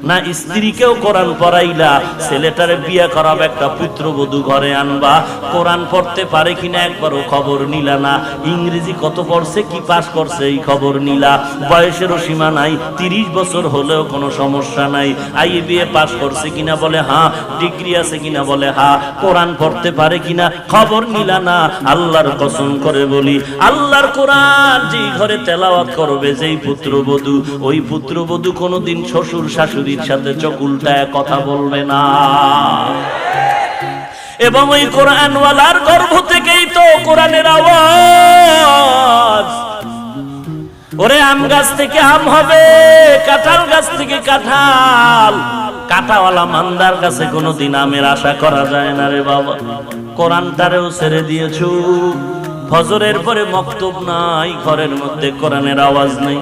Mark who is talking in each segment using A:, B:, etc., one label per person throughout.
A: না স্ত্রীকেও কোরআন পড়াইলা, ছেলেটারে বিয়ে করাবে, একটা পুত্রবধূ ঘরে আনবা, কোরআন পড়তে পারে কিনা একবারও খবর নিলা না, ইংরেজি কত পড়ছে, কি পাস করছে এই খবর নিলা, বয়সেরও সীমা নাই, 30 বছর হলেও কোনো সমস্যা নাই, বিএ পাস করছে কিনা বলে হ্যাঁ, ডিগ্রি আছে কিনা বলে হ্যাঁ, কোরআন পড়তে পারে কিনা খবর নিলা না। আল্লাহর কসম করে বলি, আল্লাহর কোরআন যেই ঘরে তেলাওয়াত করবে যেই পুত্রবধূ, ওই পুত্রবধূ কোনোদিন শ্বশুর শাশুড়ির সাথে চোখ উল্টায় কথা বলবে না। এবং ওই কোরআনওয়ালার গর্ভ থেকেই তো কোরআনের আওয়াজ। ওরে আম গাছ থেকে আম হবে, কাঁঠাল গাছ থেকে কাঁঠাল, কাঁটাওয়ালা মান্দার কাছে কোনোদিন আমের আশা করা যায় না রে বাবা। কোরআনটারেও ছেড়ে দিয়েছো, ফজরের পরে মক্তব নাই, ঘরের মধ্যে কোরআনের আওয়াজ নেই,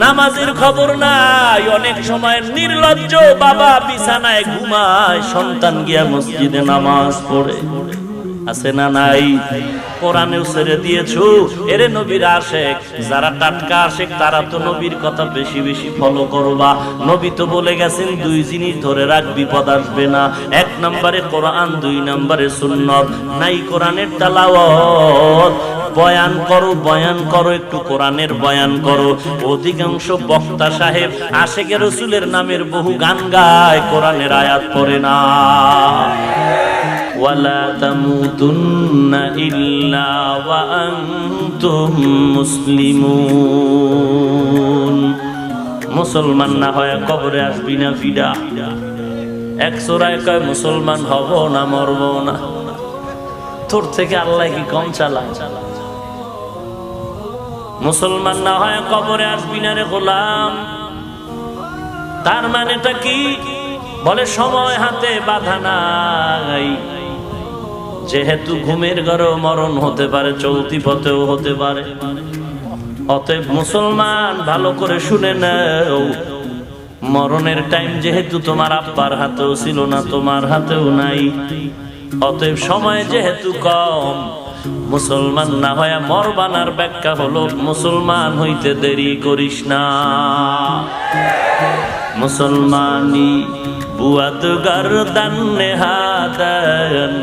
A: নামাজের খবর নাই, অনেক সময় নির্লজ্জ বাবা বিছানায় ঘুমায়, সন্তান গিয়া মসজিদে নামাজ পড়ে, আছে না নাই? কোরআনেও ছেড়ে দিয়েছো। এরে নবীর আশেক যারা টাটকা আশেক তারা তো নবীর কথা বেশি বেশি ফলো করবা। নবী তো বলে গেছেন 2 জিনিস ধরে রাখ, বিপদ আসবে না। 1 নম্বরে কোরআন, 2 নম্বরে সুন্নাত। নাই কোরআনের তেলাওয়াত, বয়ান করো, বয়ান করো, একটু কোরআনের বয়ান করো। অধিকাংশ বক্তা সাহেব আশেকে রাসূলের নামের বহু গান গায়, কোরআনের আয়াত পড়ে না। ওয়ালা তামুতুন্না ইল্লা ওয়া আনতুম মুসলিমুন। মুসলমান না হয় কবরে আসবি না ফিডা। এক সূরায় কয় মুসলমান হব না মরব না। তোর থেকে আল্লাহ কি কম চালায়? মুসলমান না হয় কবরে আসবি না রে গোলাম। তার মানেটা কি? বলে সময় হাতে বাধা নাই, যেহেতু ঘুমের ঘরেও মরণ হতে পারে, চলতি পথেও হতে পারে। অতএব মুসলমান ভালো করে শুনে নাও, মরণের টাইম যেহেতু তোমার আব্বার হাতেও ছিল না, তোমার হাতেও নাই, অতএব সময় যেহেতু কম, মুসলমান না হয় মরবানার ব্যাখ্যা হলো মুসলমান হইতে দেরি করিস না। মুসলমানি বুয়াদ গর্দান নেহাদান,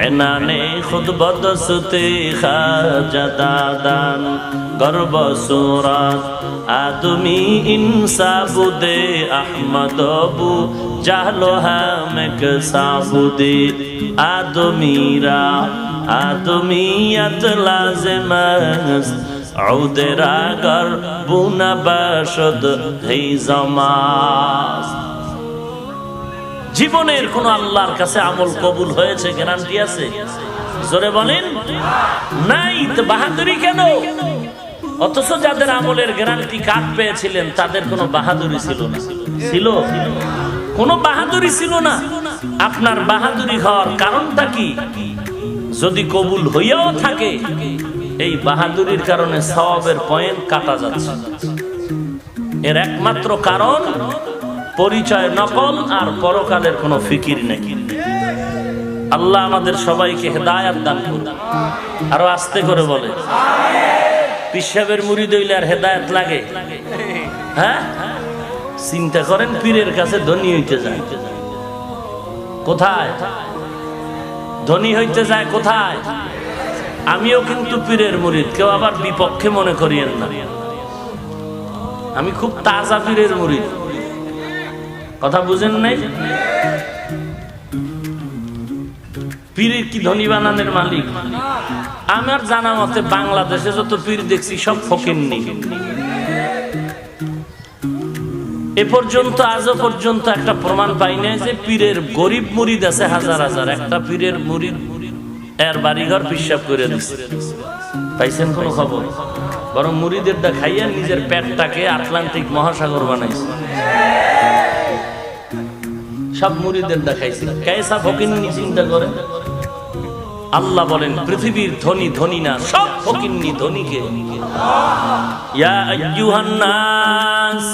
A: এনানে খুদ বদসতে খাজাদাদান, গর্ব সুরাত আদমি ইনসাবুদে আহমদবু জাহলো হামেক সাবুদে। আদমিরা আদমিয়ত লাজেমাস আউদেরা গর বুনা বাশদ হে জামাস। জীবনের কোন আল্লাহর কাছে আমল কবুল হয়েছে গ্যারান্টি আছে? জোরে বলেন নাই। তো বাহাদুরি কেন? অথচ যাদের আমলের গ্যারান্টি কার্ড পেয়েছিলেন তাদের কোনো বাহাদুরি ছিল না। ছিল? কোনো বাহাদুরি ছিল না। আপনার বাহাদুরি হওয়ার কারণটা কি? যদি কবুল হইয়াও থাকে, এই বাহাদুরির কারণে সওয়াবের পয়েন্ট কাটা যাচ্ছে। এর একমাত্র কারণ পরিচয় নকল আর পরকালের কোনো ফিকির নেই। আল্লাহ আমাদের সবাইকে হেদায়েত দান করুন। আরো আস্তে করে বলে, পীর সাহেবের মুরিদ হইলে আর হেদায়েত লাগে? হ্যাঁ, চিন্তা করেন, পীরের কাছে ধনী হইতে যায় কোথায়? ধনী হইতে যায় কোথায়? আমিও কিন্তু পীরের মুরিদ, কেউ আবার বিপক্ষে মনে করিয়েন না। আমি খুব তাজা পীরের মুরিদ, কথা বুঝেন নাই? পীরের কি ধনী বানানোর মালিক? আমার জানা মতে বাংলাদেশে যত পীর দেখছি সব ফকিন্নি। এ পর্যন্ত আজও পর্যন্ত একটা প্রমাণ পাই না যে পীরের গরিব মুরিদ আছে হাজার হাজার। একটা পীরের মুরিদ এর বাড়িঘর পিশাব করে দিচ্ছে, পাইছেন কোনো খবর? বরং মুরিদেরটা খাইয়া নিজের পেটটাকে আটলান্টিক মহাসাগর বানাইছে। সব মুরিদের দেখাইছে। কেসা ফকিন্নি চিন্তা করে। আল্লাহ বলেন পৃথিবীর ধনী ধনী না, সব ফকিন্নি ধনীকে। ইয়া আইয়ুহান নাস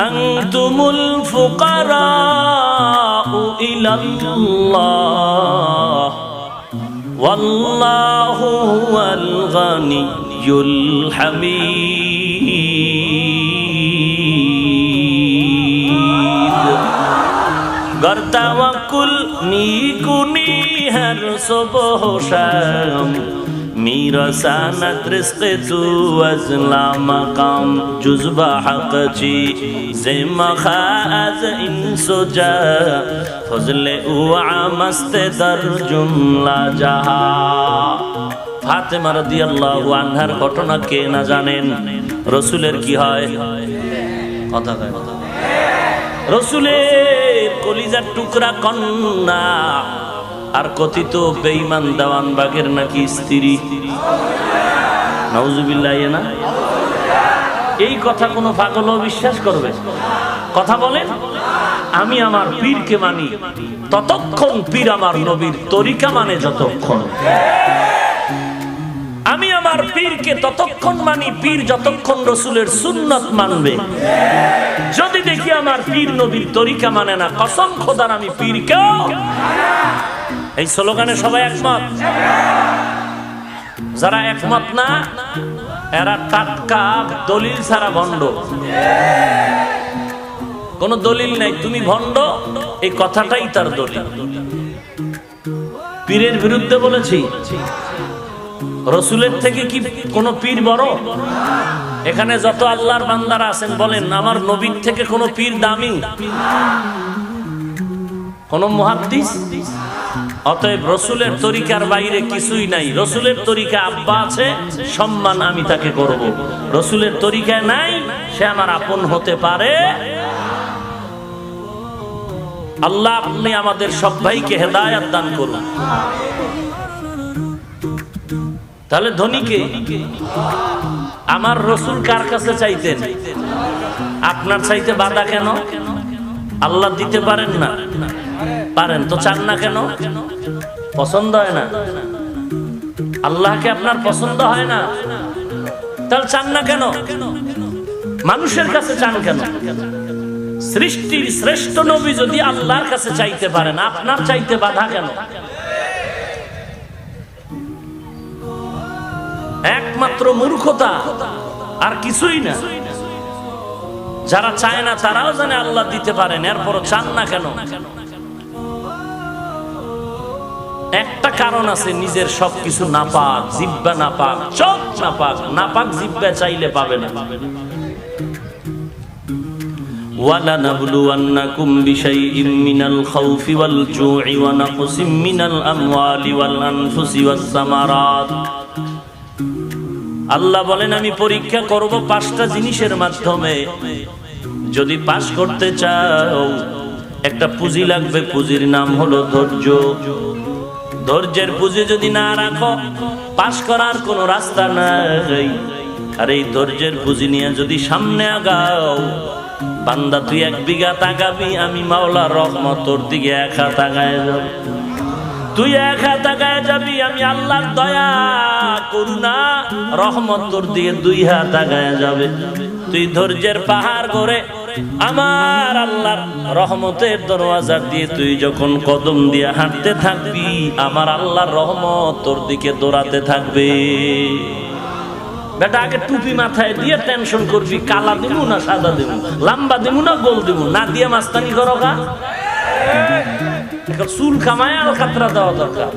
A: আনতুমুল ফুকারাউ ইলাল্লাহ ওয়াল্লাহু হুয়াল গানিয়্যুল হামিদ। गर तवक्कुल मी कुनी हर सुबह शाम मेरा सानत रिस्क तू अज़ला मकाम जुज़बा हक़ची ज़िम्मा ख़ाज़ इंसुजा फज़ले उआ मस्त दर जुमला जहा। फातिमा রাদিয়াল্লাহু আনহার ঘটনা কে না জানেন? রাসূলের কি হয়? কথা কয় রাসূলের কলিজার টুকরা কন্যা আর কথিত বেঈমান দেওয়ান বাগের নাকি স্ত্রী। নাউজুবিল্লাহ। না এই কথা কোনো পাগলও বিশ্বাস করবে? কথা বলেন। আমি আমার পীরকে মানি ততক্ষণ, পীর আমার নবীর তরিকা মানে যতক্ষণ। আমি আমার পীরকে ততক্ষণ মানি, পীর যতক্ষণ রাসূলের সুন্নাত মানবে। যদি দেখি আমার পীর নবীর তরিকা মানে না, কসম খোদার আমি পীরকেও। এই স্লোগানে সবাই একমত? যারা একমত না এরা টাটকা দলিল ছাড়া ভণ্ড। কোন দলিল নাই, তুমি ভণ্ড, এই কথাটাই তার দলিল। পীরের বিরুদ্ধে বলেছি, রাসূলের থেকে কি কোন পীর বড়? এখানে যত আল্লাহর বান্দারা আছেন বলেন, আমার নবীর থেকে কোন পীর দামি? কোন মুহাদ্দিস? অতএব রাসূলের তরিকার বাইরে কিছুই নাই। রাসূলের তরিকা আব্বা আছে, সম্মান আমি তাকে করব। রাসূলের তরিকায় নাই, সে আমার আপন হতে পারে। আল্লাহ আপনি আমাদের সব ভাইকে হেদায়েত দান করুন। তাহলে ধনীকে আমার রাসূল কার কাছে চাইতেন? আপনার চাইতে বাধা কেন? আল্লাহ দিতে পারেন না? পারেন তো, চান না কেন? পছন্দ হয় না? আল্লাহকে আপনার পছন্দ হয় না? তাহলে চান না কেন? মানুষের কাছে চান কেন? সৃষ্টির শ্রেষ্ঠ নবী যদি আল্লাহর কাছে চাইতে পারেন, আপনার চাইতে বাধা কেন? একমাত্র মূর্খতা, আর কিছুই না। যারা চায় না তারাও জানে আল্লাহ দিতে পারেন, এরপরও চান না কেন? একটা কারণ আছে, নিজের সবকিছু নাপাক, জিহ্বা নাপাক, চোখ নাপাক। নাপাক জিহ্বা চাইলে পাবে না। وَلَنَبْلُوَنَّكُمْ بِشَيْءٍ مِّنَ الْخَوْفِ وَالْجُوعِ وَنَقْصٍ مِّنَ الْأَمْوَالِ وَالْأَنفُسِ وَالثَّمَرَاتِ। আল্লাহ বলেন আমি পরীক্ষা করব 5টা জিনিসের মাধ্যমে। যদি পাস করতে চাও একটা পুঁজি লাগবে, পুঁজির নাম হলো ধৈর্য। ধৈর্যের পুঁজি যদি না রাখো, পাস করার কোনো রাস্তা নাই। আর এই ধৈর্যের পুঁজি নিয়ে যদি সামনে আগাও, বান্দা তুই 1 বিঘা তাকাবি, আমি মাওলার রহমত তোর দিকে 1 হাত আগায় যাব। তুই 1 হাত আগায় যাবি, আমি আল্লাহর দয়া করুণা রহমত তোর দিকে 2 হাত আগায় যাবে। তুই ধৈর্যের পাহাড় করে আমার আল্লাহর রহমতের দরওয়াজা দিয়ে তুই যখন কদম দিয়ে হাঁটতে থাকবি, আমার আল্লাহর রহমত তোর দিকে দৌড়াতে থাকবে। বেটা আগে টুপি মাথায় দিয়ে টেনশন করবি, কালা দিমু না সাদা দিমু, লম্বা দিমু না গোল দিমু, না দিয়ে মাস্তানি করো গা। চুল কামায় আল খাতরা দেওয়া দরকার।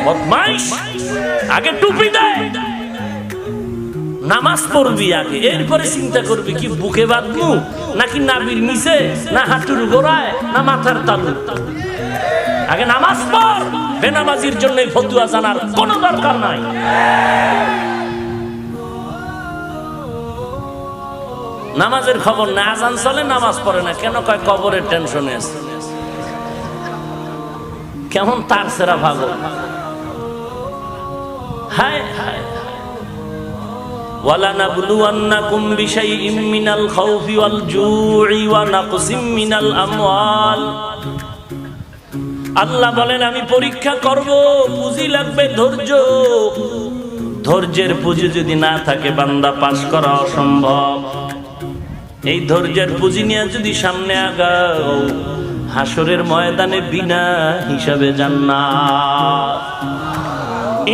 A: বদমাইশ, আগে টুপি দেয়, নামাজ পড়বি আগে, এরপরে চিন্তা করবি কি বুকে বাঁধবো নাকি নাবির নিচে, না হাঁটুর গোড়ায়, না মাথার তালু। আগে নামাজ পড়। বেনামাজির জন্য ফতুয়া জানার কোনো দরকার নাই। নামাজের খবর না, আজান চলে নামাজ পড়ে না কেন? কয় কবরের টেনশনে আছে। কেমন তার সেরা ভাগো। হায় হায়। وَلَنَبْلُوَنَّكُمْ بِشَيْءٍ مِّنَ الْخَوْفِ وَالْجُوعِ وَنَقْصٍ مِّنَ الْأَمْوَالِ। আল্লাহ বলেন আমি পরীক্ষা করব, পুঁজি লাগবে ধৈর্য। ধৈর্যের পুঁজি যদি না থাকে বান্দা পাস করা অসম্ভব। এই ধৈর্যের পুঁজি নিয়ে যদি সামনে আগাও, হাসরের ময়দানে বিনা হিসাবে জান্নাত।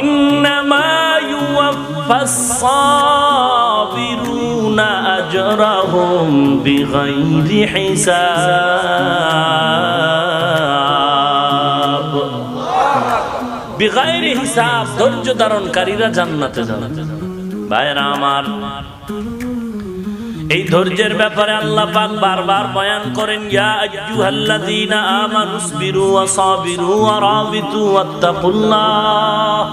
A: ইন্নামা ইউওয়াফাস সাবিরুন أجرهم بغير حساب بغير حساب ধৈর্য ধারণকারীরা জান্নাতে যাবে ভাইরা আমার এই ধৈর্যের ব্যাপারে আল্লাহ পাক বারবার বয়ান করেন ইয়া আইয়ুহাল্লাযীনা আমানুসবিরু ওয়া সাবিরু ওয়া রাবিতু ওয়াত্তাকুল্লাহ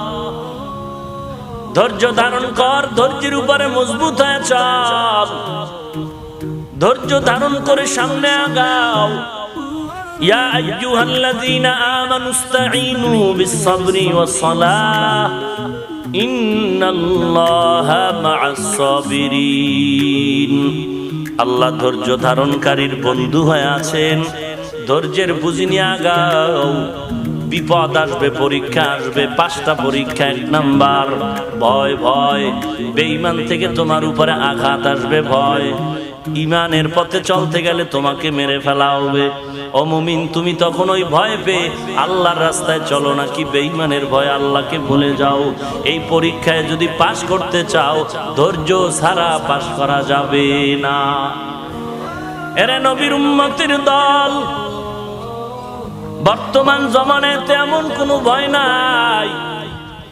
A: ধৈর্য ধারণ কর ধৈর্যের উপরে মজবুত হয়ে চল ধৈর্য ধারণ করে সামনে আগাও ইয়া আইয়ুহাল্লাযীনা আমানুস্তাঈনু বিস-সাবরি ওয়াস-সালাহ ইন্নাল্লাহা মা'আস-সাবিরিন আল্লাহ ধৈর্য ধারণকারীর বন্ধু হয়ে আছেন ধৈর্যের পুঁজি নিয়ে আগাও বিপদ আসবে পরীক্ষা আসবে পাঁচটা পরীক্ষা এক নাম্বার ভয় ভয় বেঈমান থেকে তোমার উপরে আঘাত আসবে ভয় ঈমানের পথে চলতে গেলে তোমাকে মেরে ফেলা হবে ও মুমিন তুমি তখন ওই ভয় পেয়ে আল্লাহর রাস্তায় চলো নাকি বেঈমানের ভয় আল্লাহকে ভুলে যাও এই পরীক্ষায় যদি পাস করতে চাও ধৈর্য ছাড়া পাস করা যাবে না এরে নবীর উম্মতের দল বর্তমান জমানায় তেমন কোনো ভয় নাই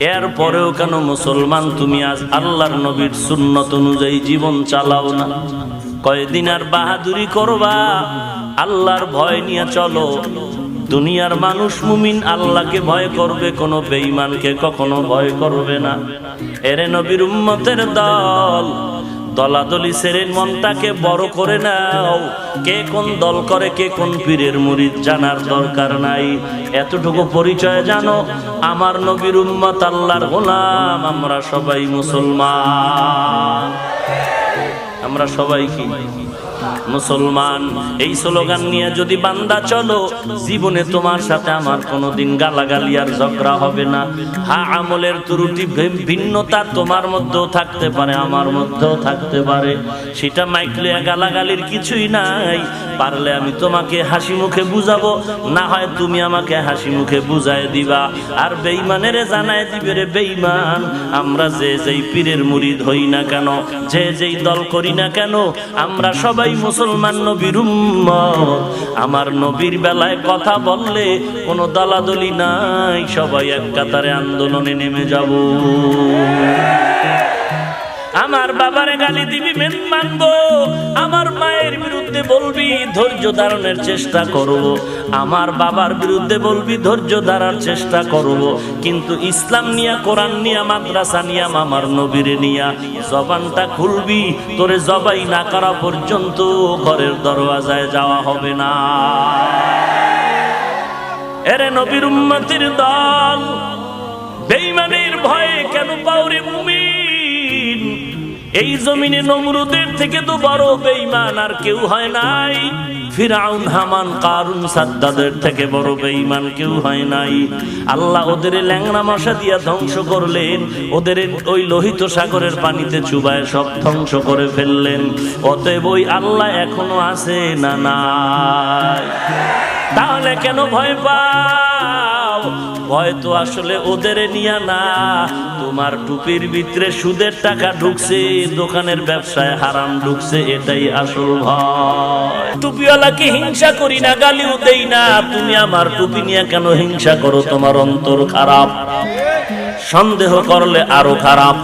A: এরপরেও কেন মুসলমান তুমি আজ আল্লাহর নবীর সুন্নত অনুযায়ী জীবন চালাও না কয়দিন আর বাহাদুরি করবা আল্লাহর ভয় নিয়ে চলো দুনিয়ার মানুষ মুমিন আল্লাহকে ভয় করবে কোনো বেঈমানকে কখনো ভয় করবে না এরে নবীর উম্মতের দল দলাদলি ছেড়ে মনটাকে বড় করে নাও কে কোন দল করে কে কোন পীরের মুরিদ জানার দরকার নাই এতটুকু পরিচয় জানো আমার নবীর উম্মত আল্লাহর গোলাম আমরা সবাই মুসলমান আমরা সবাই কি মুসলমান এই স্লোগান নিয়ে যদি বান্দা চলো জীবনে তোমার সাথে আমার কোনোদিন গালাগালি আর ঝগড়া হবে না হ্যাঁ আমলের ত্রুটি ভিন্নতা তোমার মধ্যেও থাকতে পারে আমার মধ্যেও থাকতে পারে সেটা মাইকলে গালাগালির কিছুই নাই পারলে আমি তোমাকে হাসি মুখে বুঝাবো না হয় তুমি আমাকে হাসি মুখে বুঝায় দিবা আর বেঈমানের জানায় দিবে রে বেঈমান আমরা যে যেই পীরের মুরিদ হই না কেন যে যেই দল করি না কেন আমরা সবাই মুসলমান নবীর উম্মত আমার নবীর বেলায় কথা বললে কোনো দলাদলি নাই সবাই এক কাতারে আন্দোলনে নেমে যাব আমার বাবারে গালি দিবি মেন মানবো আমার মায়ের বিরুদ্ধে বলবি ধৈর্য ধারণের চেষ্টা করব আমার বাবার বিরুদ্ধে বলবি ধৈর্য ধরার চেষ্টা করব কিন্তু ইসলাম নিয়া কোরআন নিয়া মাদ্রাসা নিয়া আমার নবীরে নিয়া জবানটা খুলবি তোরে জবাই না করা পর্যন্ত ঘরের দরওয়াজায় যাওয়া হবে না এরে নবীর উম্মতের দল বেঈমানের ভয়ে কেন পাওরে মুমিন এই জমিনে নমরুদের থেকে তো বড় বেঈমান আর কেউ হয় নাই ফিরাউন হামান কারুন সাদ্দাদের থেকে বড় বেঈমান কেউ হয় নাই আল্লাহ ওদের ল্যাংড়া মশা দিয়া ধ্বংস করলেন ওদের ওই লোহিত সাগরের পানিতে চুবায় সব ধ্বংস করে ফেললেন অতএব ওই আল্লাহ এখনো আছে না নাই তাহলে কেন ভয় পাও ভয় তো আসলে ওদের নিয়া না তোমার টুপির ভিতরে সুদের টাকা ঢুকছে দোকানের ব্যবসায় হারাম ঢুকছে এটাই আসল ভয় টুপিওয়ালাকে হিংসা করি না গালিও দেই না তুমি আমার টুপি নিয়ে কেন হিংসা করো তোমার অন্তর খারাপ সন্দেহ করলে আরো খারাপ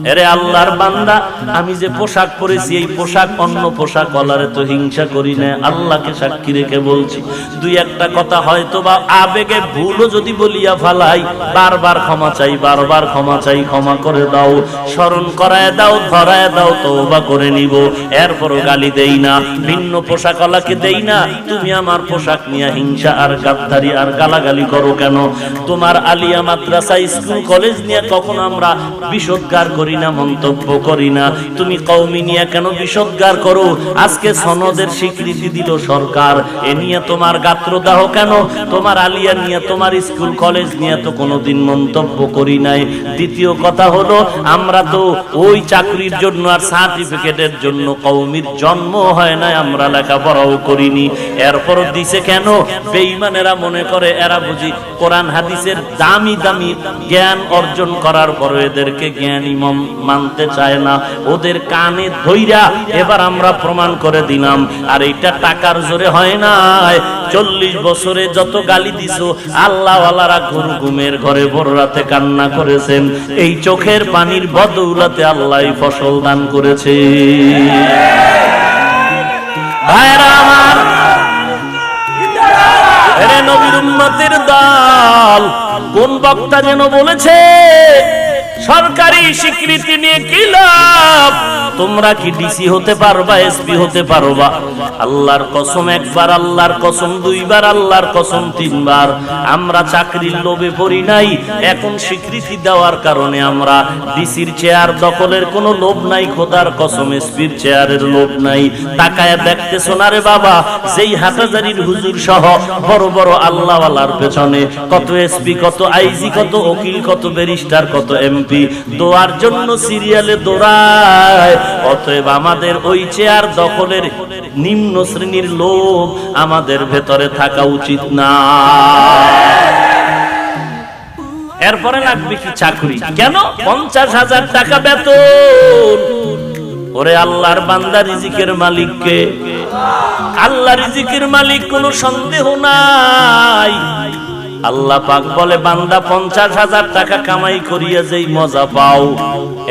A: এরে আল্লাহর বান্দা আমি যে পোশাক পরেছি এই পোশাক অন্য পোশাক ওয়ালারে তো হিংসা করি না আল্লাহকে সাক্ষী রেখে বলছি দুই একটা কথা হয়তো বা আবেগে ভুলও যদি বলিয়া ফালাই বারবার ক্ষমা চাই ক্ষমা করে দাও স্মরণ করায় দাও ধরায় দাও তওবা করে নিব এরপরও গালি দেই না ভিন্ন পোশাক ওয়ালাকে দেই না তুমি আমার পোশাক নিয়ে হিংসা আর গাদ্দারি আর গালাগালি করো কেন তোমার আলিয়া মাদ্রাসা স্কুল কলেজ নিয়ে কখনো আমরা বিষোদ্গার করি না মন্তব্য করি না তুমি কওমি নিয়ে কেন বিষোদ্গার করো আজকে সনদের স্বীকৃতি দিল সরকার এ নিয়ে তোমার গাত্রদাহ কেন তোমার আলিয়া নিয়ে তোমার স্কুল কলেজ নিয়ে তো কোনোদিন মন্তব্য করি নাই দ্বিতীয় কথা হলো আমরা তো ওই চাকরির জন্য আর সার্টিফিকেটের জন্য কওমির জন্ম হয় না আমরা লেখাপড়াও করিনি এরপরও দিছে কেন বেঈমানেরা মনে করে এরা বুঝি কোরআন হাদিসের দামি দামি জ্ঞান অর্জন করার পরে এদেরকে জ্ঞানী নিয়ম মানতে চায় না, ওদের কানে ধইরা এবার আমরা প্রমাণ করে দিলাম। আর এটা টাকার জোরে হয় না। 40 বছরে যত গালি দিছো আল্লাহওয়ালারা ঘুমের ঘরে ভোর রাতে কান্না করেছেন, এই চোখের পানির বদৌলতে আল্লাহ ফসল দান করেছে। ভাইরা আমার, এরে নবীর উম্মতের দল, কোন বক্তা যেন বলেছে সরকারি স্বীকৃতি নিয়ে কি লাভ, তোমরা কি ডিসি হতে পারবা, এসপি হতে পারবা? আল্লাহর কসম একবার, আল্লাহর কসম দুইবার, আল্লাহর কসম তিনবার। আমরা চাকরির লোভে পড়ি নাই, এখন স্বীকৃতি দেওয়ার কারণে আমরা ডিসির চেয়ার দখলের কোনো লোভ নাই, খোদার কসম এসপির চেয়ারের লোভ নাই। তাকায় দেখতেছো না রে বাবা, যেই হাটাজারির হুজুর সহ বড় বড় আল্লাহওয়ালার পেছনে কত এসপি, কত আইজি, কত উকিল, কত ব্যারিস্টার, কত এমপি দোয়ার জন্য সিরিয়ালে দৌড়ায়। অতএব আমাদের ওই চেয়ার দখলের নিম্ন শ্রেণীর লোভ আমাদের ভেতরে থাকা উচিত না। এরপরে লাগবে কি চাকরি, কেন 50,000 টাকা বেতন। ওরে আল্লাহর বান্দা, রিজিকের মালিককে, আল্লাহ রিজিকের মালিক, কোনো সন্দেহ নাই। আল্লাহ পাক বলে, বান্দা 50,000 টাকা কামাই করিয়া যেই মজা পাও,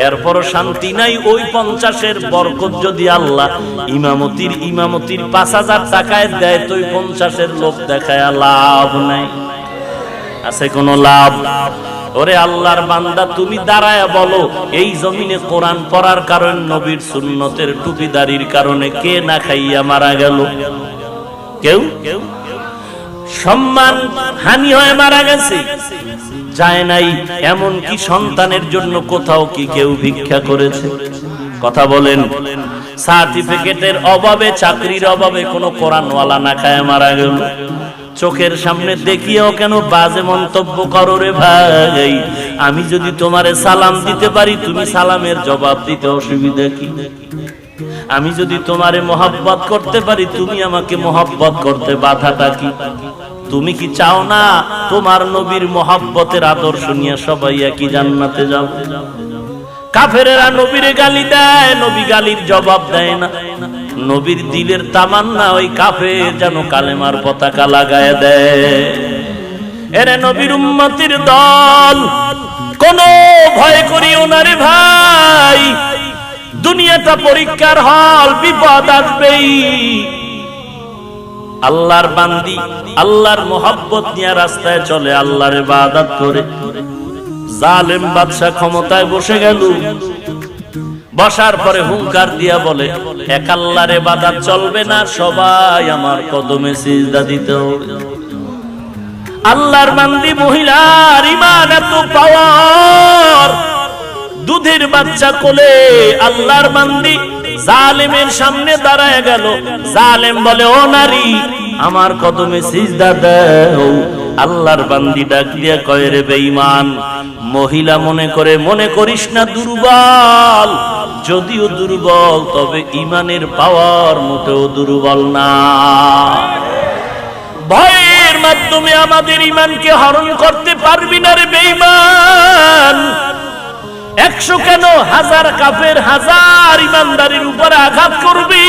A: এরপর শান্তি নাই। ওই 50-এর বরকত যদি আল্লাহ ইমামতির 5,000 টাকায় দেয়, তো 50-এর লোভ দেখায় লাভ নাই। আছে কোন লাভ? ওরে আল্লাহর বান্দা, তুমি দাঁড়ায় বলো, এই জমিনে কোরআন পড়ার কারণে, নবীর সুন্নতের টুপিদারির কারণে কে না খাইয়া মারা গেল? কেউ? সম্মান হানি হয়ে মারা গেছে? যায় নাই। এমন কি সন্তানের জন্য কোথাও কি কেউ ভিক্ষা করেছে? কথা বলেন। সার্টিফিকেটের অভাবে, চাকরির অভাবে কোনো কোরআনওয়ালা না খায় মারা গেল। চোখের সামনে দেখিয়েও কেন বাজে মন্তব্য করো রে ভাই? আমি যদি তোমারে সালাম দিতে পারি, তুমি সালামের জবাব দিতে অসুবিধা কি? আমি যদি তোমারে মহব্বত করতে পারি, তুমি আমাকে মহব্বত করতে বাধাটা কি? তুমি কি চাও না তোমার নবীর মহব্বতের আদর্শ নিয়ে সবাই একই জান্নাতে যাও? কাফেরেরা নবীরে গালি দেয়, নবী গালির জবাব দেয় না। নবীর দিলের তামান্না ওই কাফের যেন কালেমার পতাকা লাগায় দেয়। এরে নবীর উম্মতের দল, কোন ভয় করিও না রে ভাই। দুনিয়াটা পরীক্ষার হল, বিপদ আসবেই। আল্লাহর বান্দি আল্লাহর মোহাব্বত নিয়ে রাস্তায় চলে, আল্লাহর ইবাদত করে। জালেম বাদশা ক্ষমতায় বসে গেল, বসার পরে হুঙ্কার দিয়া বলে, এক আল্লাহর ইবাদত চলবে না, সবাই আমার কদমে সিজদা দিতে হবে। আল্লাহর বান্দি মহিলার ঈমান এত পাওয়ার, দুধের বাচ্চা কোলে আল্লাহর বান্দি জালেমের সামনে দাঁড়ায় গেল। জালেম বলে, ও নারী, আমার কদমে সিজদা দাও। আল্লাহর বান্দি ডাক দিয়া কয়, রে বেঈমান মহিলা, মনে করিস না দুর্বল, যদিও দুর্বল তবে ঈমানের পাওয়ার মোটেও দুর্বল না। ভয়ের মাধ্যমে আমাদের ঈমানকে হরণ করতে পারবি না রে বেঈমান। 100 কেন 1000 কাফের, 1000 ইমানদারির উপরে আঘাত করবি,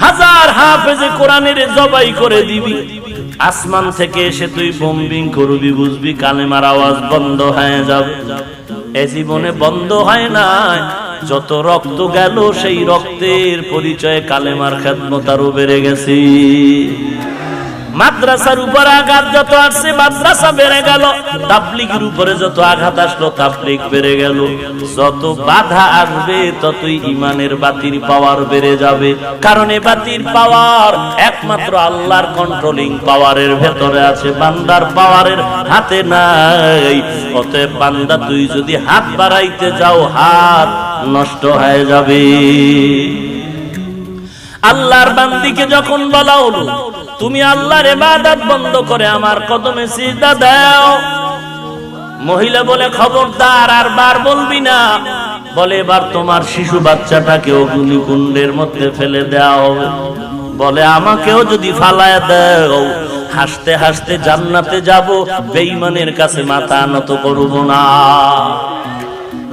A: 1000 হাফেজে কোরআনের জবাই করে দিবি। আসমান থেকে এসে তুই বোম্বিং করবি, বুঝবি কালেমার আওয়াজ বন্ধ হয়ে যাবে। এ জীবনে বন্ধ হয় না। যত রক্ত গেল, সেই রক্তের পরিচয়ে কালেমার খেদমত আরো বেড়ে গেছে। মাদ্রাসার উপর আঘাত যত আসছে, মাদ্রাসা বেড়ে গেল। তাবলীগের উপরে যত আঘাত আসলো, তাবলীগ বেড়ে গেল। যত বাধা আসবে, ততই ঈমানের বাতির পাওয়ার বেড়ে যাবে। কারণ এ বাতির পাওয়ার একমাত্র আল্লাহর কন্ট্রোলিং পাওয়ারের ভেতরে আছে, বান্দার পাওয়ারের হাতে নাই। অতএব বান্দা, তুই যদি হাত বাড়াইতে যাও, হাত নষ্ট হয়ে যাবে। আল্লাহর বান্দিকে যখন বলা হলো, তুমি আল্লাহর ইবাদত বন্ধ করে আমার কদমে সিজদা দাও, মহিলা বলে, খবরদার, আর বার বলবি না। বলে, এবার তোমার শিশু বাচ্চাটাকে অগ্নিকুণ্ডের মধ্যে ফেলে দেওয়া হবে। বলে, আমাকেও যদি ফালায় দাও, হাসতে হাসতে জান্নাতে যাব, বেঈমানের কাছে মাথা নত করব না।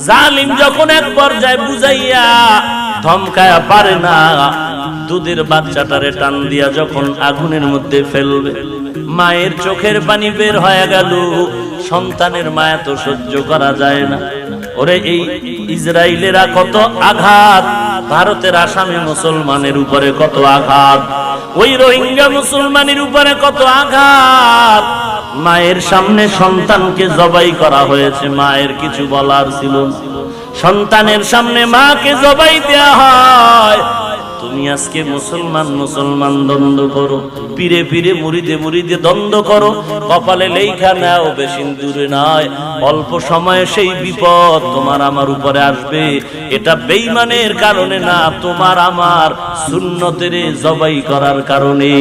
A: জালিম যখন এক পর্যায়ে বুঝাইয়া ধমকায়া পারে না, দুধের বাচ্চাটারে টান দিয়া যখন আগুনের মধ্যে ফেলবে, মায়ের চোখের পানি বের হয়ে গেল। সন্তানের মায়া তো সহ্য করা যায় না। ওরে এই ইসরায়েলেরা কত আঘাত, ভারতের আসামি মুসলমানের উপরে কত আঘাত, ওই রোহিঙ্গা মুসলমানের উপরে কত আঘাত। মায়ের সামনে সন্তানকে জবাই করা হয়েছে, মায়ের কিছু বলার ছিল না। সন্তানের সামনে মাকে জবাই দেয়া হয়। তুমি আজকে মুসলমান মুসলমান দ্বন্দ্ব করো, পীরে পীরে মুরিদে মুরিদে দ্বন্দ্ব করো, কপালে লেখা নাও বেশি দূরে নয়, অল্প সময়ে সেই বিপদ তোমার আমার উপরে আসবে। এটা বেঈমানের কারণে না, তোমার আমার সুন্নতের জবাই করার কারণে।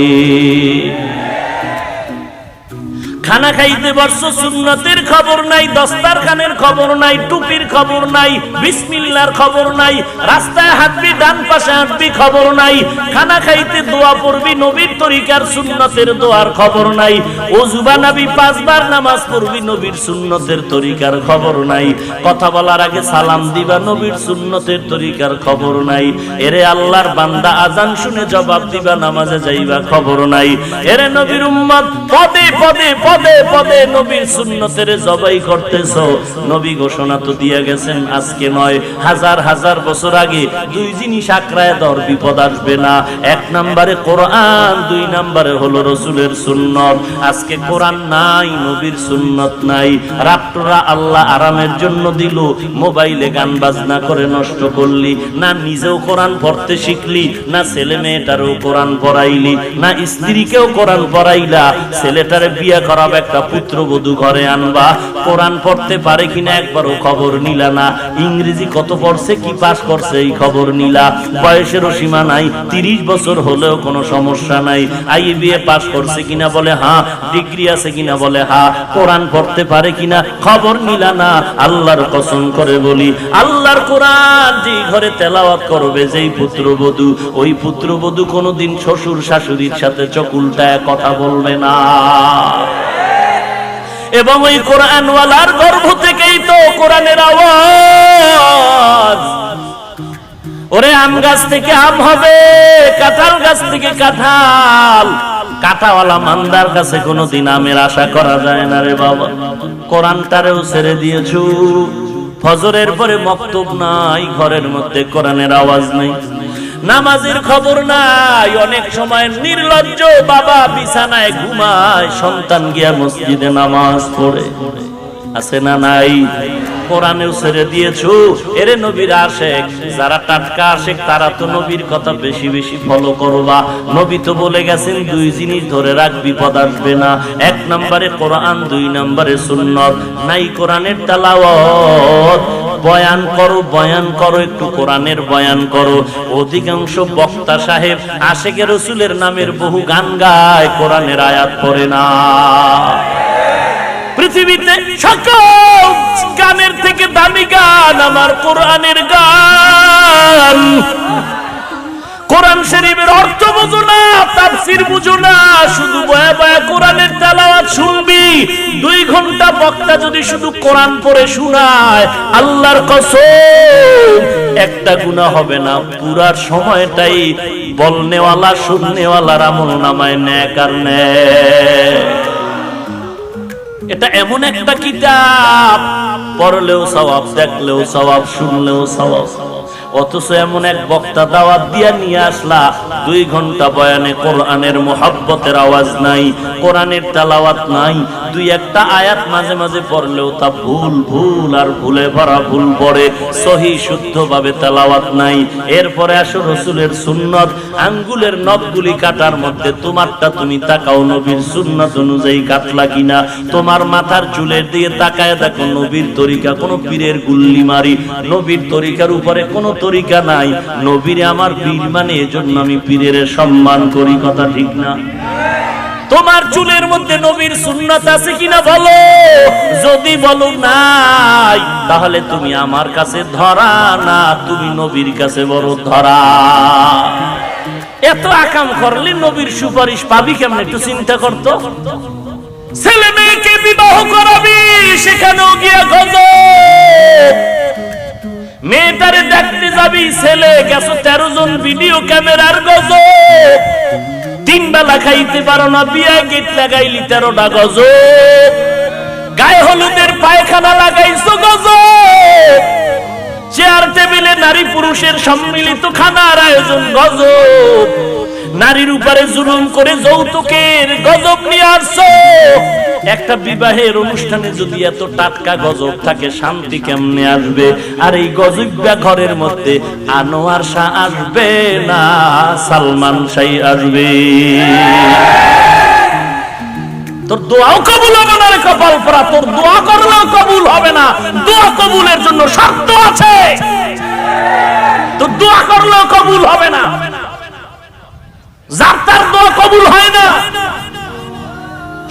A: খানা খাইতে বসছো, সুন্নতের খবর নাই, দস্তারখানের খবর নাই, টুপির খবর নাই, বিসমিল্লাহর খবর নাই, রাস্তায় হাঁটবি ডান পাশে হাঁটবি খবর নাই, খানা খাইতে দোয়া পড়বি নবীর তরিকার সুন্নতের দোয়ার খবর নাই, ওযু বানাবি 5 বার নামাজ পড়বি নবীর সুন্নতের তরিকার খবর নাই, কথা বলার আগে সালাম দিবা নবীর সুন্নতের তরিকার খবর নাই। এরে আল্লাহর বান্দা আজান শুনে জবাব দিবা, নামাজে যাইবা খবর নাই। এরে নবীর উম্মত পদে পদে পদে পদে নবীর সুন্নতের জবাই করতেছো। নবী ঘোষণা তো দিয়ে গেছেন, আজকে নয় হাজার হাজার বছর আগে, দুই জিনিস আঁকড়ায় ধর বিপদ আসবে না। 1 নম্বরে কোরআন, 2 নম্বরে হলো রসুলের সুন্নত। আজকে কোরআন নাই, নবীর সুন্নত নাই। রাত্ররা আল্লাহ আরামের জন্য দিল, মোবাইলে গান বাজনা করে নষ্ট করলি না, নিজেও কোরআন পড়তে শিখলি না, ছেলে মেয়েটারও কোরআন পড়াইলি না, স্ত্রীকেও কোরআন পড়াইলা, ছেলেটারে বিয়ে করাবে, একটা পুত্রবধূ ঘরে আনবা, কোরআন পড়তে পারে কিনা একবারও খবর নিলা না, ইংরেজি কত পড়ছে কি পাস করছে এই খবর নিলা, বয়সেরও সীমা নাই, 30 বছর হলেও কোনো সমস্যা নাই, IBA পাস করছে কিনা বলে হ্যাঁ, ডিগ্রি আছে কিনা বলে হ্যাঁ, কোরআন পড়তে পারে কিনা খবর নিলা না। আল্লাহর কসম করে বলি, আল্লাহর কোরআন যে ঘরে তেলাওয়াত করবে যেই পুত্রবধূ, ওই পুত্রবধূ কোনোদিন শ্বশুর শাশুড়ির সাথে চোখ উল্টায় কথা বলবে না। এবং ওই কোরআনওয়ালার গর্ভ থেকেই তো কোরআনের আওয়াজ। ওরে আম গাছ থেকে আম হবে, কাঁঠাল গাছ থেকে কাঁঠাল, কাঁঠাওয়ালা মান্দার কাছে কোনোদিন আমের আশা করা যায় না রে বাবা। কোরআনটারেও ছেড়ে দিয়েছো, ফজরের পরে মক্তব নাই, ঘরের মধ্যে কোরআনের আওয়াজ নেই, নামাজের খবর নাই। অনেক সময় নির্লজ্জ বাবা বিছানায় ঘুমায়, সন্তান গিয়া মসজিদে নামাজ পড়ে, আছে না নাই? কোরআনেও ছেড়ে দিয়েছো। এরে নবীর আশেক, যারা টাটকা আশেক তারা তো নবীর কথা বেশি বেশি ফলো করবা। নবী তো বলে গেছেন 2 জিনিস ধরে রাখ, বিপদ আসবে না। 1 নম্বরে কোরআন, 2 নম্বরে সুন্নত। নাই কোরআনের তেলাওয়াত, বয়ান করো, বয়ান করো, একটু কোরআনের বয়ান করো। অধিকাংশ বক্তা সাহেব আশেকে রসুলের নামের বহু গান গায়, কোরআনের আয়াত পড়ে না। পৃথিবীতে সকল গানের থেকে দামি গান আমার কোরআনের গান। কোরআন শরীফের অর্থ বুঝো না, তাফসীর বুঝো না, শুধু বয়া বয়া কোরআনের তেলাওয়াত শুনবি। 2 ঘন্টা বক্তা যদি শুধু কোরআন পড়ে শোনায়, আল্লাহর কসম একটা গুনাহ হবে না, পুরা সময়টাই বলনেওয়ালা শুননেওয়ালার আমলনামায় নেক আর নেক। এটা এমন একটা কিতাব, পড়লেও সওয়াব, দেখলেও সওয়াব, শুনলেও সওয়াব। অথচ এমন এক বক্তা দাওয়াত দিয়া নিয়ে আসলা, 2 ঘন্টা বয়ানে কোরআনের মুহাব্বতের আওয়াজ নাই, কোরআনের তেলাওয়াত নাই, 2-1টা আয়াত মাঝে মাঝে পড়লেও তা ভুল ভুল আর ভুলে ভরা ভুল পড়ে, সহি শুদ্ধভাবে তেলাওয়াত নাই। এরপরে আসো রসুলের সুন্নত, আঙ্গুলের নখগুলি কাটার মধ্যে তোমারটা তুমি তাকাও নবীর সুন্নত অনুযায়ী কাটলা কিনা, তোমার মাথার চুলের দিয়ে তাকায় দেখো নবীর তরিকা, কোন পীরের গুল্লি মারি, নবীর তরিকার উপরে কোন তরিকা নাই। নবীরে আমার পীর মানে, এজন্য আমি পীরের সম্মান করি, কথা ঠিক না? তোমার চুলের মধ্যে নবীর সুন্নাত আছে কিনা বলো, যদি বলো নাই তাহলে তুমি আমার কাছে ধরা না, তুমি নবীর কাছে বড় ধরা। এত আকাম করলে নবীর সুপারিশ পাবি কেমন একটু চিন্তা করতো। ছেলে মেয়েকে বিবাহ করাবি, সেখানেও গিয়া গজব। মেয়েটারে দেখতে যাবি, ছেলে গেছো 13 জন ভিডিও ক্যামেরার গজব, 3 বেলা খাইতে পারো না, বিয়ে গেট লাগাইলি 13টা গজব, গায়ে হলুদের পায়খানা লাগাইছো গজব, চেয়ার টেবিলে নারী পুরুষের সম্মিলিত খানার আয়োজন গজব, নারীর উপরে জুলুম করে যৌতুকের গজব নিয়ে আসছো। একটা বিবাহের অনুষ্ঠানে যদি এত টাটকা গজব থাকে, শান্তি কেমনে আসবে? আর এই গজবটা ঘরের মধ্যে আনোয়ার শাহ আসবে না সালমান শাহ আসবে? তোর দোয়াও কবুল হবে না রে কপাল পরা, তোর দোয়া করলেও কবুল হবে না। দোয়া কবুলের জন্য শর্ত আছে, তোর দোয়া করলেও কবুল হবে না। যার তার দোয়া কবুল হয় না,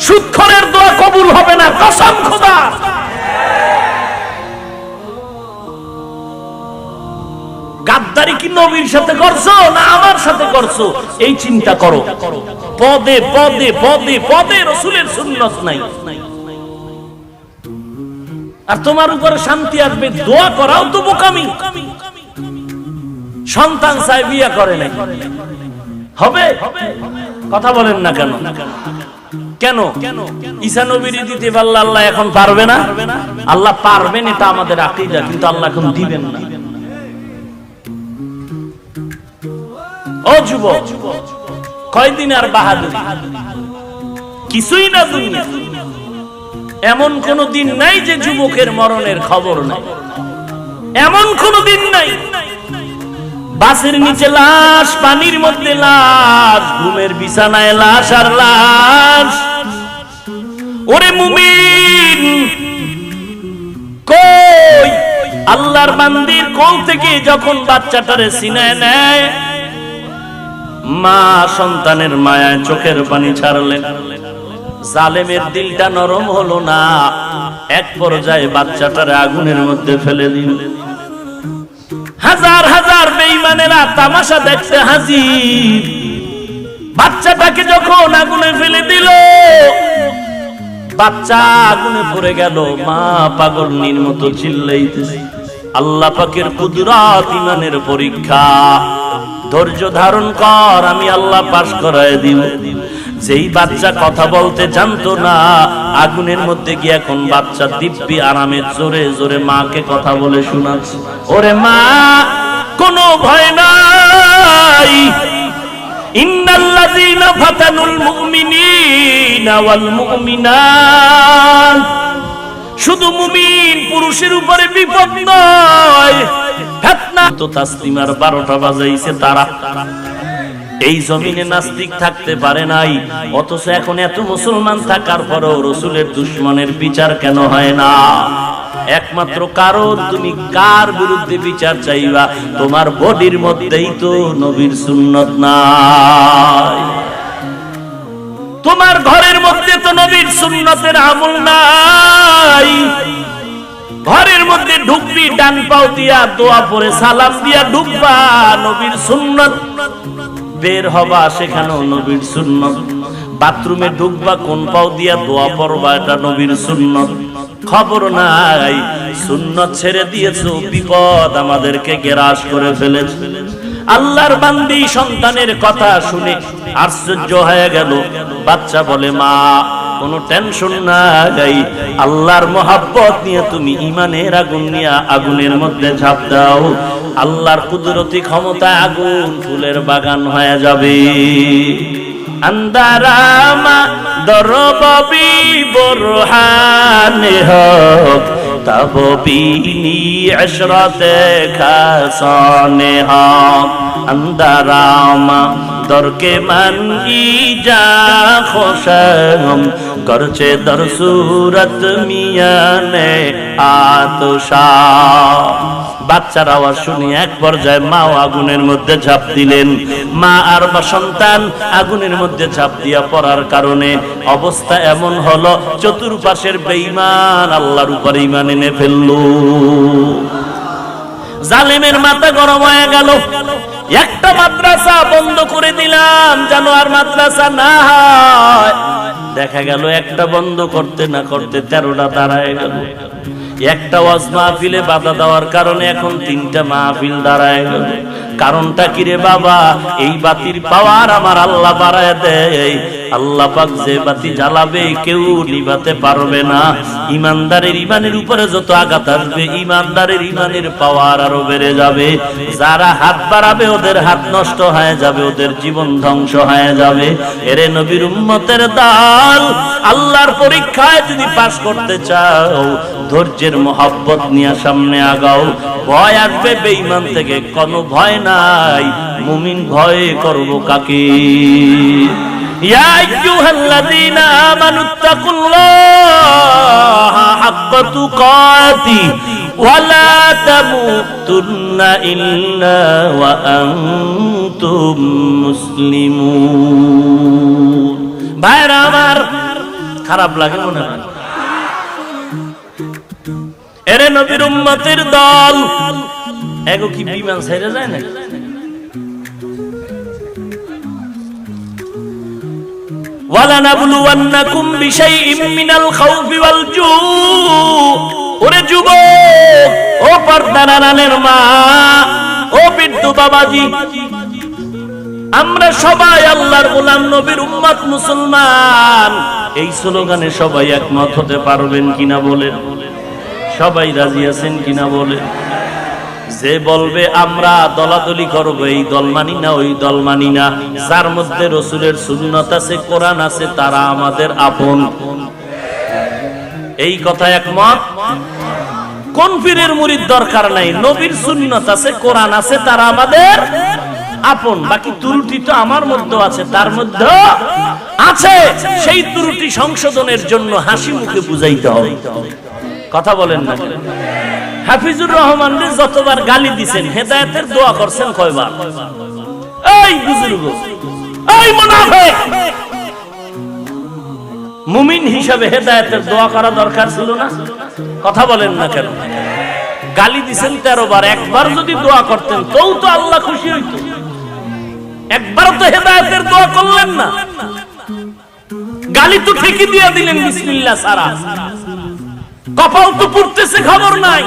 A: সুদখোরের দোয়া কবুল হবে না, কসম খোদা। গাদ্দারি কি নবীর সাথে করছো না আমার সাথে করছো? এই চিন্তা করো। পদে পদে পদে পদে রাসূলের সুন্নাত নাই, আর তোমার উপরে শান্তি আসবে। দোয়া করাও তো বোকামি। সন্তান চাই, বিয়ে করে নাই, হবে? কথা বলেন না কেন? কেন ঈসা নবীর দিতে পারলে আল্লাহ এখন পারবে না? আল্লাহ পারবেন, এটা আমাদের আকীদা, কিন্তু আল্লাহ এখন দিবেন না। ও যুবক, কয়দিন আর বাহাদুরি, কিছুই না দুনিয়া। এমন কোন দিন নাই যে যুবকের মরণের খবর নাই, এমন কোন দিন নাই। বাসের নিচে লাশ, পানির মধ্যে লাশ, ঘুমের বিছানায় লাশ আর লাশ। ওরে মুমিন, কই আল্লাহর বান্দির কোল থেকে যখন বাচ্চাটারে সিনায় নেয়, মা সন্তানের মায়ায় চোখের পানি ছাড়লেন, জালেমের দিলটা নরম হলো না, এক পর্যায়ে বাচ্চাটারে আগুনের মধ্যে ফেলে দিল। হাজার হাজার বেঈমানেরা তামাশা দেখতে হাজির। বাচ্চাটাকে যখন আগুনে ফেলে দিল, বাচ্চা আগুনে পড়ে গেল, মা পাগলনির মতো চিল্লাইতেছে। আল্লাহ পাকের কুদরত, ইমানের পরীক্ষা। ধৈর্য ধারণ কর, আমি আল্লাহ পাশ করায় দিব। যেই বাচ্চা কথা বলতে জানতো না, আগুনের মধ্যে গিয়ে এখন বাচ্চা দিব্যি আরামে জোরে জোরে মাকে কথা বলে শোনাচ্ছে। ওরে মা, কোনো ভয় নাই। ইন্নাল্লাযীনা ফাতানুল মুমিনিনা ওয়াল মুমিনাত, শুধু মুমিন পুরুষের উপরে বিপদ নয়, ফিতনা তো। তাসলিমার 12টা বাজাইছে তারা। এই জমিনে নাস্তিক থাকতে পারে নাই, অথচ এখন এত মুসলমান থাকার পরেও রাসূলের দুশমনের বিচার কেন হয় না? একমাত্র কারণ, তুমি কার বিরুদ্ধে বিচার চাইবা? তোমার বডির মধ্যেই তো নবীর সুন্নাত নাই, তোমার ঘরের মধ্যে তো নবীর সুন্নাতের আমল নাই। ঘরের মধ্যে ঢুকবি, ডান পাও দিয়া দোয়া পড়ে সালাম দিয়া ঢুকবা, নবীর সুন্নাত। বের হবা, সেখানেও নবীর সুন্নাত। বাথরুমে ঢুকবা, কোন পাও দিয়া দোয়া পড়বা, এটা নবীর সুন্নাত। খবর নাই, সুন্নাত ছেড়ে দিয়েছো, বিপদ আমাদেরকে গ্রাস করে ফেলেছে। আল্লাহর বান্দি সন্তানের কথা শুনে আশ্চর্য হয়ে গেল। বাচ্চা বলে, মা কোনো টেনশন নাই, আল্লাহর মহাব্বত নিয়ে তুমি ইমানের আগুন নিয়ে আগুনের মধ্যে ঝাঁপ দাও, আল্লাহর কুদরতি ক্ষমতা আগুন ফুলের বাগান হয়ে যাবে। আন্দারামা দরববি বুরহানে হক, তব বিনি ইশরাতে খাসানে হক। আন্দারামা দরকে মান ইজা খোশম, করছে দর সুরত মিয়ানে আতশা। বাচ্চার আওয়াজ শুনে এক পর্যায়ে মাও আগুনের মধ্যে ঝাঁপ দিলেন। মা আর বা সন্তান আগুনের মধ্যে ঝাঁপ দিয়া পড়ার কারণে অবস্থা এমন হলো, চতুর্পাশের বেঈমান আল্লাহর উপর ঈমান এনে ফেললো। জালিমের মাথা গরম হয়ে গেল। একটা মাদ্রাসা বন্ধ করে দিলাম যেন আর মাদ্রাসা না হয়। দেখা গেল একটা বন্ধ করতে না করতে 13টা দাঁড়ায় গেল। একটা ওয়াজ মাহফিলে বাধা দেওয়ার কারণে এখন 3টা মাহফিল দাঁড়ায় গেল। কারণটা কি রে বাবা? এই বাতির পাওয়ার আমার আল্লাহ বাড়ায় দেয়। আল্লাহ পাক যে বাতি জ্বালাবে কেউ নিভাতে পারবে না। ইমানদারের ইমানের উপরে যত আঘাত আসবে, ইমানদারের ইমানের পাওয়ার আরো বেড়ে যাবে। যারা হাত বাড়াবে ওদের হাত নষ্ট হয়ে যাবে, ওদের জীবন ধ্বংস হয়ে যাবে। এরে নবীর উম্মতের দল, আল্লাহর পরীক্ষায় যদি পাস করতে চাও, ধৈর্যের মহব্বত নিয়ে সামনে আগাও। ভয় আসবে বেঈমান থেকে, কোনো ভয় নাই। মুমিন ভয় করব কাকে? ইয়া আইয়ুহাল্লাযীনা আমানুত্তাকুল্লাহা হাক্কা তুকাতি ওয়া লা তামুতুন্না ইল্লা ওয়া আনতুম মুসলিমুন। ভাইরা আমার, খারাপ লাগে মনে হয়? এরে নবীর উম্মতের দল, এগো কি বিমান ছেড়ে যায় না? ওয়ালানাবলুওয়ান্নাকুম বিশাইইম মিনাল খাউফি ওয়াল জু। ওরে যুবক, ও পর্দানানের মা, ও বৃদ্ধ বাবাজি, আমরা সবাই আল্লাহর গোলাম, নবীর উম্মত, মুসলমান। এই স্লোগানে সবাই একমত হতে পারবেন কিনা বলেন? সবাই রাজি আছেন কিনা বলেন? যে বলবে আমরা দলাদলি করবো, এই দল মানি না, ওই দল মানি না, যার মধ্যে রাসূলের সুন্নাত আছে, কোরআন আছে, তারা আমাদের আপন, এই কথা একমত? কোন পীরের মুরিদ দরকার নাই, নবীর সুন্নাত আছে, কোরআন আছে, তারা আমাদের আপন। বাকি ত্রুটি তো আমার মধ্যে আছে, তার মধ্যে আছে। সেই ত্রুটি সংশোধনের জন্য হাসি মুখে বুঝাইতে হবে। কথা বলেন না? হাফিজুর রহমানকে যতবার গালি দিবেন, হেদায়েতের দোয়া করছেন কয়বার? এই বুজুর্গ, এই মুনাফিক, মুমিন হিসাবে হেদায়েতের দোয়া করা দরকার ছিল না? কথা বলেন না কেন? গালি দিবেন 13 বার, একবার যদি দোয়া করতেন তও তো আল্লাহ খুশি হইতো। একবার তো হেদায়েতের দোয়া করলেন না, গালি তো ঠিকই দিয়ে দিলেন বিসমিল্লাহ সারা। কপাল তো পুড়তেছে, খবর নাই।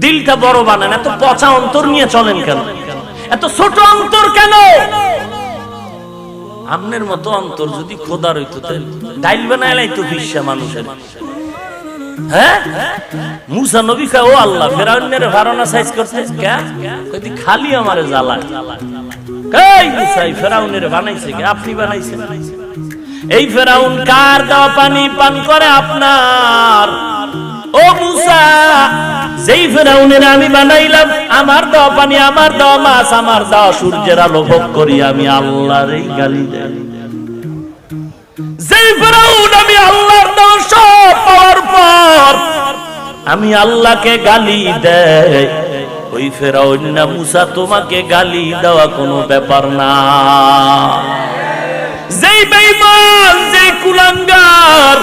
A: দিলটা বড় বানান, এত পচা অন্তর নিয়ে চলেন কেন? এত ছোট অন্তর কেন? আপনার মতো অন্তর যদি খোদার হইতো, ডাইল বানাইলাই তো বিশ্বা মানুষের। হ্যাঁ, মুসা নবী কয়, ও আল্লাহ, ফেরাউনের ভারনা সাইজ করতে কই খালি আমারে জ্বালায়। কই মুসা ফেরাউনের বানাইছে কে? আপনি বানাইছেন। এই ফেরাউন কার দেওয়া পানি পান করে? আপনার। ও মুসা, যেই ফেরাউনের আমি বানাইলাম, আমার দেওয়া পানি, আমার দেওয়া মাছ, আমার দেওয়া সূর্যের আলো ভোগ করি আমি আল্লাহর এই গালি দেয়। যেই ফেরাউন আমি আল্লাহর দেওয়া সব পাওয়ার পর আমি আল্লাহকে গালি দেয়, ওই ফেরাউন না মুসা তোমাকে গালি দেওয়া কোনো ব্যাপার না। যেই বেঈমান, যেই কুলাঙ্গার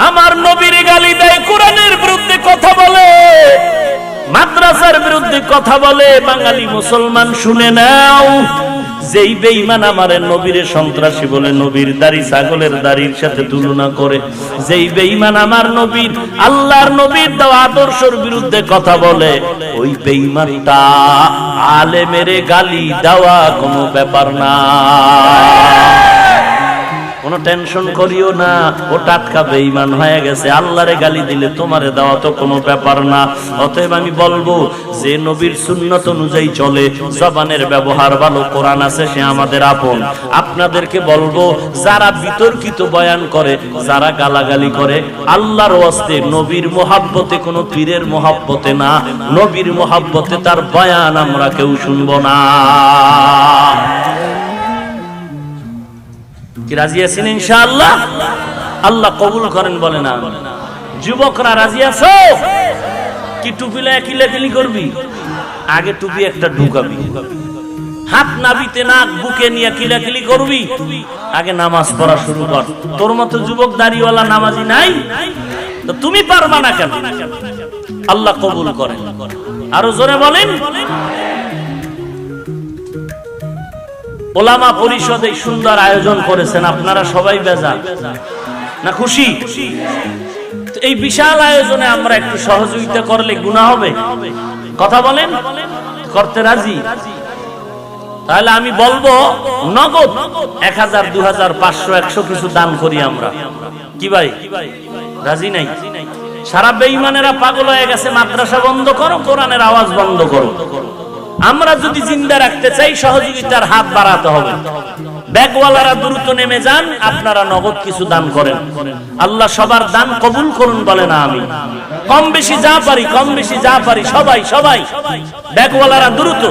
A: আমার নবীর গালি দেয়, কোরআনের বিরুদ্ধে কথা বলে, মাদ্রাসার বিরুদ্ধে কথা বলে, বাঙালি মুসলমান শুনে নাও। যেই বেঈমান আমারে নবীর সন্ত্রাসী বলে, নবীর দাড়ি ছাগলের দাড়ির সাথে তুলনা করে, যেই বেঈমান আমার নবীর, আল্লাহর নবীর দেওয়া আদর্শের বিরুদ্ধে কথা বলে, ওই বেঈমানটা আলেমের গালি দেওয়া কোনো ব্যাপার না। কোনো টেনশন করিও না, ও টাটকা বেঈমান হয়ে গেছে। আল্লাহরে গালি দিলে তোমারে দেওয়া তো কোনো ব্যাপার না। অতএব আমি বলবো, যে নবীর সুন্নাত অনুযায়ী চলে, জবানের ব্যবহার ভালো, কোরআন আছে, সে আমাদের আপন। আপনাদেরকে বলবো, যারা বিতর্কিত বয়ান করে, যারা গালাগালি করে, আল্লাহর ওয়াস্তে নবীর মোহাব্বতে, কোনো পীরের মোহাব্বতে না, নবীর মোহাব্বতে তার বয়ান আমরা কেউ শুনবো না। কি রাজি আছেন ইনশাআল্লাহ? আল্লাহ কবুল করেন, বলে না। যুবকরা রাজি আছো? কি টুপি লাগে কিলাকিলি করবি? আগে টুপি একটা ঢুকাবি, হাত নাবিতে না বুকে নিয়ে কিলাকিলি করবি। আগে নামাজ পড়া শুরু কর। তোর মতো যুবক দাড়িওয়ালা নামাজি নাই তো তুমি পারবা না কেন? আল্লাহ কবুল করেন। আরো জোরে বলেন। ওলামা পরিষদ এই সুন্দর আয়োজন করেছেন, আপনারা সবাই বেজার না খুশি? এই বিশাল আয়োজনে আমরা একটু সহযোগিতা করলে গুনাহ হবে? কথা বলেন, করতে রাজি? তাহলে আমি বলবো নগদ 1000, 2000, 500, 100 কিছু দান করি আমরা। কি ভাই, রাজি নাই? সারা বেঈমানেরা পাগল হয়ে গেছে, মাদ্রাসা বন্ধ করো, কোরআনের আওয়াজ বন্ধ করো। আমরা যদি জিন্দা রাখতে চাই, সহযোগিতার হাত বাড়াতে হবে। ব্যাগওয়ালারা দ্রুত নেমে যান, আপনারা নগদ কিছু দান করেন। আল্লাহ সবার দান কবুল করুন, বলে না আমি। কম বেশি যা পারি, কম বেশি যা পারি, সবাই ব্যাগওয়ালারা দ্রুত